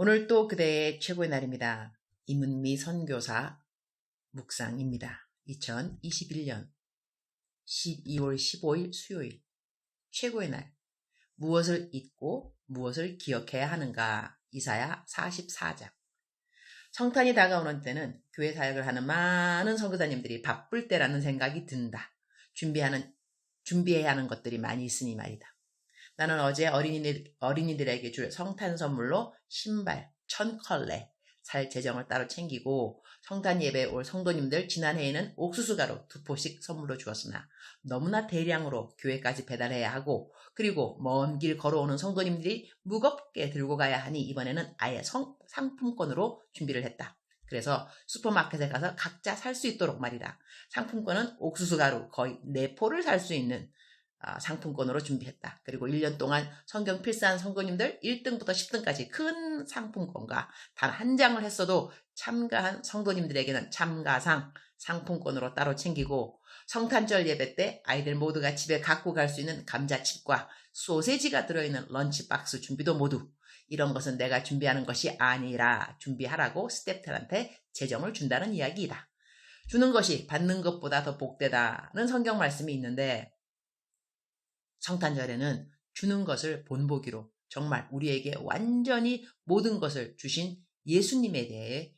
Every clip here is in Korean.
오늘 또 그대의 최고의 날입니다. 이문미 선교사 묵상입니다. 2021년 12월 15일 수요일 최고의 날. 무엇을 잊고 무엇을 기억해야 하는가. 이사야 44장. 성탄이 다가오는 때는 교회 사역을 하는 많은 선교사님들이 바쁠 때라는 생각이 든다. 준비해야 하는 것들이 많이 있으니 말이다. 나는 어제 어린이들에게 줄 성탄 선물로 신발 1000컬레 살 재정을 따로 챙기고, 성탄 예배에 올 성도님들 지난해에는 옥수수 가루 2포씩 선물로 주었으나 너무나 대량으로 교회까지 배달해야 하고, 그리고 먼 길 걸어오는 성도님들이 무겁게 들고 가야 하니 이번에는 아예 상품권으로 준비를 했다. 그래서 슈퍼마켓에 가서 각자 살 수 있도록 말이다. 상품권은 옥수수 가루 거의 4포를 살 수 있는 상품권으로 준비했다. 그리고 1년 동안 성경 필사한 성도님들 1등부터 10등까지 큰 상품권과 단 한 장을 했어도 참가한 성도님들에게는 참가상 상품권으로 따로 챙기고, 성탄절 예배 때 아이들 모두가 집에 갖고 갈 수 있는 감자칩과 소세지가 들어있는 런치박스 준비도 모두. 이런 것은 내가 준비하는 것이 아니라 준비하라고 스태프들한테 재정을 준다는 이야기이다. 주는 것이 받는 것보다 더 복되다는 성경 말씀이 있는데, 성탄절에는 주는 것을 본보기로 정말 우리에게 완전히 모든 것을 주신 예수님에 대해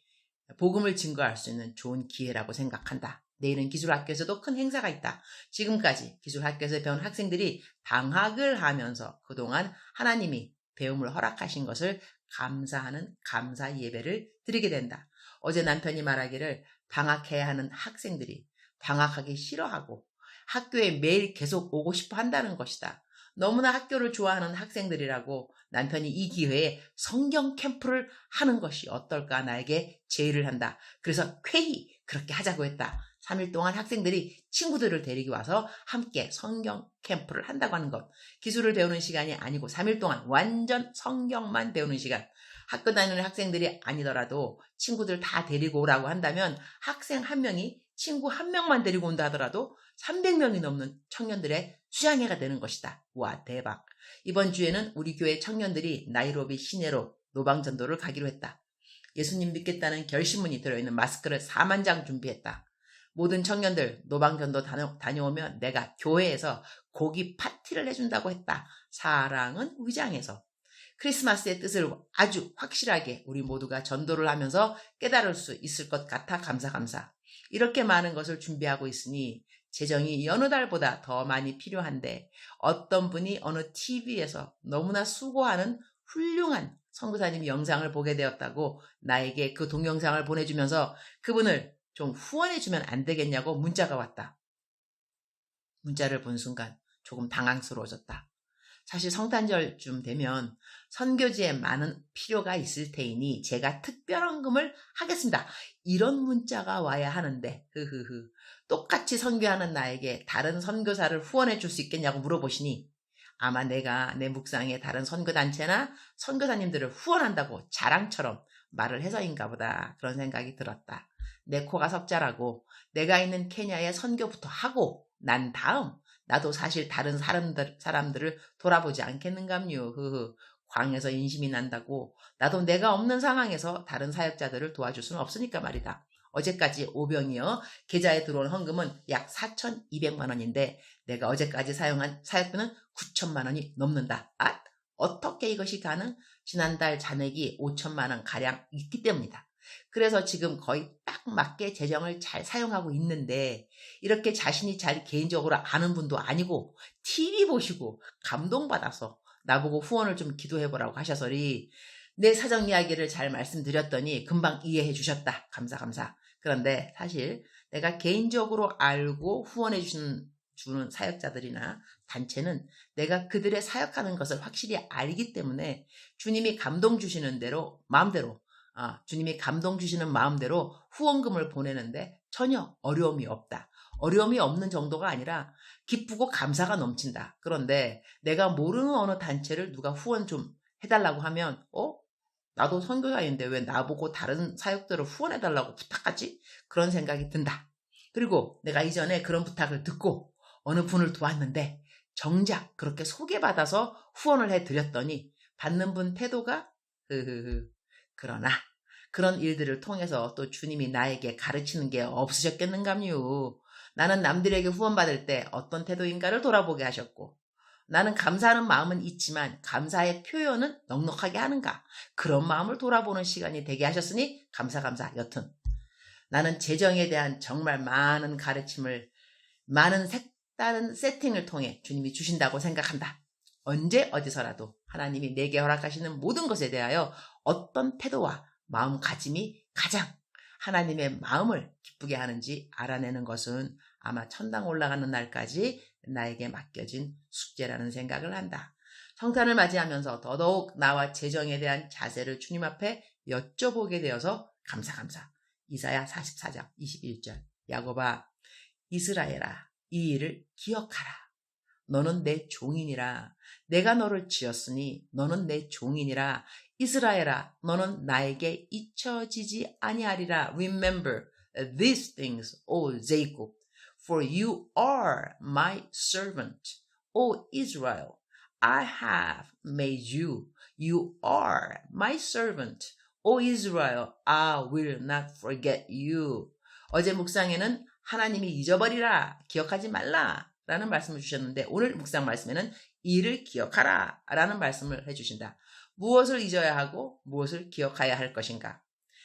복음을 증거할 수 있는 좋은 기회라고 생각한다. 내일은 기술학교에서도 큰 행사가 있다. 지금까지 기술학교에서 배운 학생들이 방학을 하면서 그동안 하나님이 배움을 허락하신 것을 감사하는 감사 예배를 드리게 된다. 어제 남편이 말하기를 방학해야 하는 학생들이 방학하기 싫어하고 학교에 매일 계속 오고 싶어 한다는 것이다. 너무나 학교를 좋아하는 학생들이라고 남편이 이 기회에 성경 캠프를 하는 것이 어떨까 나에게 제의를 한다. 그래서 쾌히 그렇게 하자고 했다. 3일 동안 학생들이 친구들을 데리고 와서 함께 성경 캠프를 한다고 하는 것. 기술을 배우는 시간이 아니고 3일 동안 완전 성경만 배우는 시간. 학교 다니는 학생들이 아니더라도 친구들 다 데리고 오라고 한다면 학생 한 명이 친구 한 명만 데리고 온다 하더라도 300명이 넘는 청년들의 수양회가 되는 것이다. 와, 대박. 이번 주에는 우리 교회 청년들이 나이로비 시내로 노방전도를 가기로 했다. 예수님 믿겠다는 결심문이 들어있는 마스크를 4만 장 준비했다. 모든 청년들 노방전도 다녀오면 내가 교회에서 고기 파티를 해준다고 했다. 사랑은 위장에서. 크리스마스의 뜻을 아주 확실하게 우리 모두가 전도를 하면서 깨달을 수 있을 것 같아 감사. 이렇게 많은 것을 준비하고 있으니 재정이 여느 달보다 더 많이 필요한데, 어떤 분이 어느 TV에서 너무나 수고하는 훌륭한 선교사님 영상을 보게 되었다고 나에게 그 동영상을 보내주면서 그분을 좀 후원해주면 안 되겠냐고 문자가 왔다. 문자를 본 순간 조금 당황스러워졌다. 사실 성탄절쯤 되면 선교지에 많은 필요가 있을 테이니 제가 특별헌금을 하겠습니다. 이런 문자가 와야 하는데 똑같이 선교하는 나에게 다른 선교사를 후원해 줄 수 있겠냐고 물어보시니 아마 내가 내 묵상에 다른 선교단체나 선교사님들을 후원한다고 자랑처럼 말을 해서인가 보다, 그런 생각이 들었다. 내 코가 석자라고 내가 있는 케냐에 선교부터 하고 난 다음 나도 사실 다른 사람들을 돌아보지 않겠는감요. 광에서 인심이 난다고 나도 내가 없는 상황에서 다른 사역자들을 도와줄 수는 없으니까 말이다. 어제까지 오병이어 계좌에 들어온 헌금은 약 4,200만 원인데 내가 어제까지 사용한 사역비는 9천만 원이 넘는다. 어떻게 이것이 가능? 지난달 잔액이 5천만 원 가량 있기 때문이다. 그래서 지금 거의 딱 맞게 재정을 잘 사용하고 있는데, 이렇게 자신이 잘 개인적으로 아는 분도 아니고 TV 보시고 감동받아서 나보고 후원을 좀 기도해보라고 하셔서리 내 사정 이야기를 잘 말씀드렸더니 금방 이해해 주셨다. 감사. 그런데 사실 내가 개인적으로 알고 후원해 주는 사역자들이나 단체는 내가 그들의 사역하는 것을 확실히 알기 때문에 주님이 감동 주시는 대로 주님이 감동 주시는 마음대로 후원금을 보내는데 전혀 어려움이 없다. 어려움이 없는 정도가 아니라 기쁘고 감사가 넘친다. 그런데 내가 모르는 어느 단체를 누가 후원 좀 해달라고 하면 나도 선교사인데 왜 나보고 다른 사역들을 후원해달라고 부탁하지? 그런 생각이 든다. 그리고 내가 이전에 그런 부탁을 듣고 어느 분을 도왔는데 정작 그렇게 소개받아서 후원을 해드렸더니 받는 분 태도가 그러나 그런 일들을 통해서 또 주님이 나에게 가르치는 게 없으셨겠는감요. 나는 남들에게 후원받을 때 어떤 태도인가를 돌아보게 하셨고, 나는 감사하는 마음은 있지만 감사의 표현은 넉넉하게 하는가, 그런 마음을 돌아보는 시간이 되게 하셨으니 감사. 여튼 나는 재정에 대한 정말 많은 가르침을, 많은 색다른 세팅을 통해 주님이 주신다고 생각한다. 언제 어디서라도 하나님이 내게 허락하시는 모든 것에 대하여 어떤 태도와 마음가짐이 가장 하나님의 마음을 기쁘게 하는지 알아내는 것은 아마 천당 올라가는 날까지 나에게 맡겨진 숙제라는 생각을 한다. 성탄을 맞이하면서 더더욱 나와 재정에 대한 자세를 주님 앞에 여쭤보게 되어서 감사. 이사야 44장 21절. 야곱아, 이스라엘아, 이 일을 기억하라. 너는 내 종이니라. 내가 너를 지었으니 너는 내 종이니라. 이스라엘아, 너는 나에게 잊혀지지 아니하리라. Remember these things, O Jacob, for you are my servant. O Israel, I have made you. You are my servant. O Israel, I will not forget you. 어제 묵상에는 하나님이 잊어버리라, 기억하지 말라 라는 말씀을 주셨는데, 오늘 묵상 말씀에는 이를 기억하라 라는 말씀을 해주신다. 무엇을 잊어야 하고 무엇을 기억해야 할 것인가?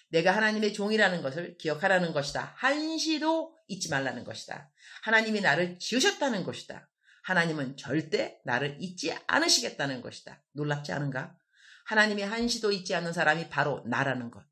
내가 하나님의 종이라는 것을 기억하라는 것이다. 한시도 잊지 말라는 것이다. 하나님이 나를 지으셨다는 것이다. 하나님은 절대 나를 잊지 않으시겠다는 것이다. 놀랍지 않은가? 하나님이 한시도 잊지 않는 사람이 바로 나라는 것.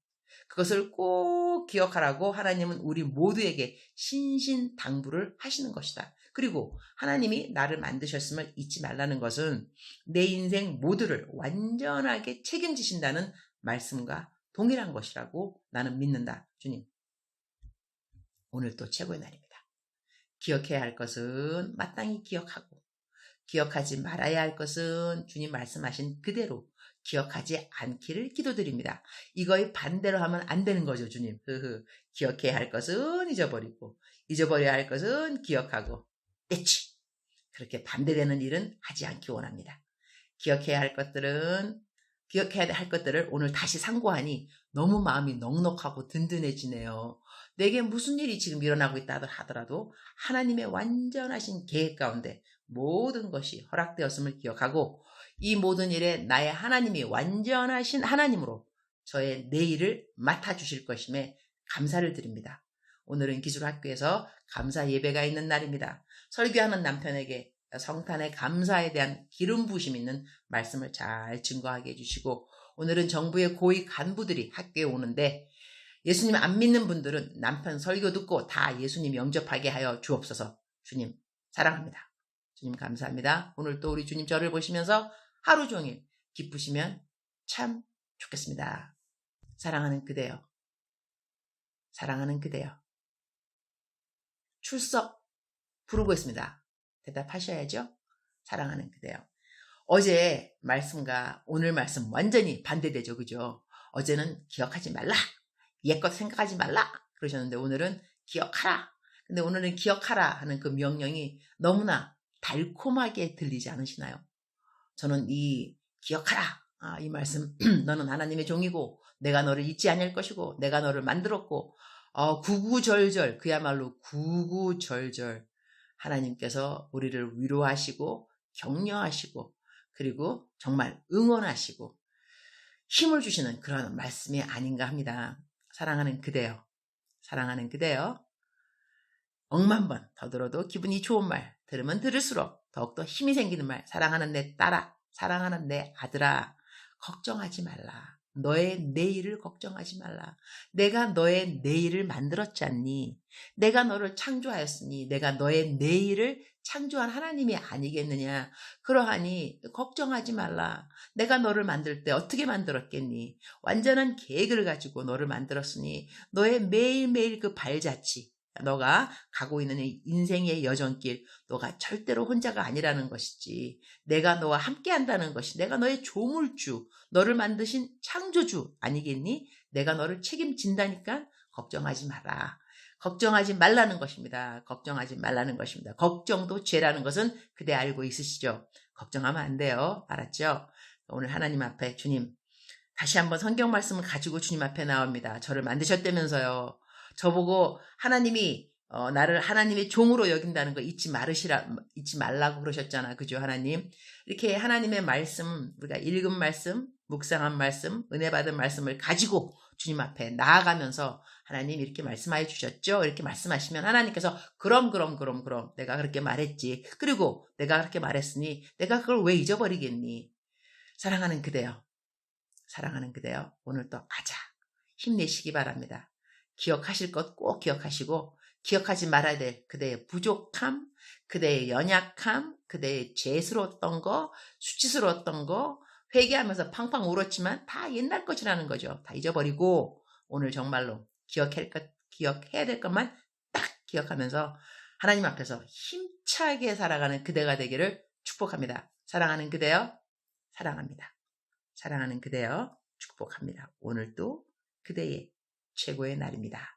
그것을 꼭 기억하라고 하나님은 우리 모두에게 신신당부를 하시는 것이다. 그리고 하나님이 나를 만드셨음을 잊지 말라는 것은 내 인생 모두를 완전하게 책임지신다는 말씀과 동일한 것이라고 나는 믿는다. 주님, 오늘 또 최고의 날입니다. 기억해야 할 것은 마땅히 기억하고, 기억하지 말아야 할 것은 주님 말씀하신 그대로 기억하지 않기를 기도드립니다. 이거의 반대로 하면 안 되는 거죠, 주님. 기억해야 할 것은 잊어버리고, 잊어버려야 할 것은 기억하고, 떼치. 그렇게 반대되는 일은 하지 않기 원합니다. 기억해야 할 것들을 오늘 다시 상고하니 너무 마음이 넉넉하고 든든해지네요. 내게 무슨 일이 지금 일어나고 있다 하더라도 하나님의 완전하신 계획 가운데 모든 것이 허락되었음을 기억하고, 이 모든 일에 나의 하나님이 완전하신 하나님으로 저의 내일을 맡아주실 것임에 감사를 드립니다. 오늘은 기술학교에서 감사 예배가 있는 날입니다. 설교하는 남편에게 성탄의 감사에 대한 기름 부으심 있는 말씀을 잘 증거하게 해주시고, 오늘은 정부의 고위 간부들이 학교에 오는데 예수님 안 믿는 분들은 남편 설교 듣고 다 예수님 영접하게 하여 주옵소서. 주님 사랑합니다. 주님 감사합니다. 오늘 또 우리 주님 저를 보시면서 하루 종일 기쁘시면 참 좋겠습니다. 사랑하는 그대여, 사랑하는 그대여. 출석 부르고 있습니다. 대답하셔야죠. 사랑하는 그대여. 어제 말씀과 오늘 말씀 완전히 반대되죠. 그죠? 어제는 기억하지 말라, 옛것 생각하지 말라 그러셨는데 오늘은 기억하라. 근데 오늘은 기억하라 하는 그 명령이 너무나 달콤하게 들리지 않으시나요? 저는 이 기억하라, 이 말씀 너는 하나님의 종이고 내가 너를 잊지 않을 것이고 내가 너를 만들었고, 구구절절, 그야말로 구구절절 하나님께서 우리를 위로하시고 격려하시고 그리고 정말 응원하시고 힘을 주시는 그런 말씀이 아닌가 합니다. 사랑하는 그대여, 사랑하는 그대여. 억만 번 더 들어도 기분이 좋은 말, 들으면 들을수록 더욱더 힘이 생기는 말. 사랑하는 내 딸아, 사랑하는 내 아들아, 걱정하지 말라. 너의 내일을 걱정하지 말라. 내가 너의 내일을 만들었지 않니? 내가 너를 창조하였으니 내가 너의 내일을 창조한 하나님이 아니겠느냐? 그러하니 걱정하지 말라. 내가 너를 만들 때 어떻게 만들었겠니? 완전한 계획을 가지고 너를 만들었으니 너의 매일매일 그 발자취, 너가 가고 있는 인생의 여정길, 너가 절대로 혼자가 아니라는 것이지. 내가 너와 함께 한다는 것이, 내가 너의 조물주, 너를 만드신 창조주 아니겠니? 내가 너를 책임진다니까 걱정하지 마라. 걱정하지 말라는 것입니다. 걱정하지 말라는 것입니다. 걱정도 죄라는 것은 그대 알고 있으시죠? 걱정하면 안 돼요. 알았죠? 오늘 하나님 앞에 주님, 다시 한번 성경 말씀을 가지고 주님 앞에 나옵니다. 저를 만드셨다면서요. 저보고 하나님이 나를 하나님의 종으로 여긴다는 거 잊지 말라고 그러셨잖아. 그죠, 하나님? 이렇게 하나님의 말씀, 우리가 읽은 말씀, 묵상한 말씀, 은혜 받은 말씀을 가지고 주님 앞에 나아가면서 하나님 이렇게 말씀하여 주셨죠? 이렇게 말씀하시면 하나님께서 그럼 내가 그렇게 말했지. 그리고 내가 그렇게 말했으니 내가 그걸 왜 잊어버리겠니? 사랑하는 그대여. 사랑하는 그대여, 오늘 또 가자. 힘내시기 바랍니다. 기억하실 것 꼭 기억하시고 기억하지 말아야 될 그대의 부족함, 그대의 연약함, 그대의 죄스러웠던 거, 수치스러웠던 거, 회개하면서 팡팡 울었지만 다 옛날 것이라는 거죠. 다 잊어버리고 오늘 정말로 기억해야 될 것만 딱 기억하면서 하나님 앞에서 힘차게 살아가는 그대가 되기를 축복합니다. 사랑하는 그대여, 사랑합니다. 사랑하는 그대여 축복합니다. 오늘도 그대의 최고의 날입니다.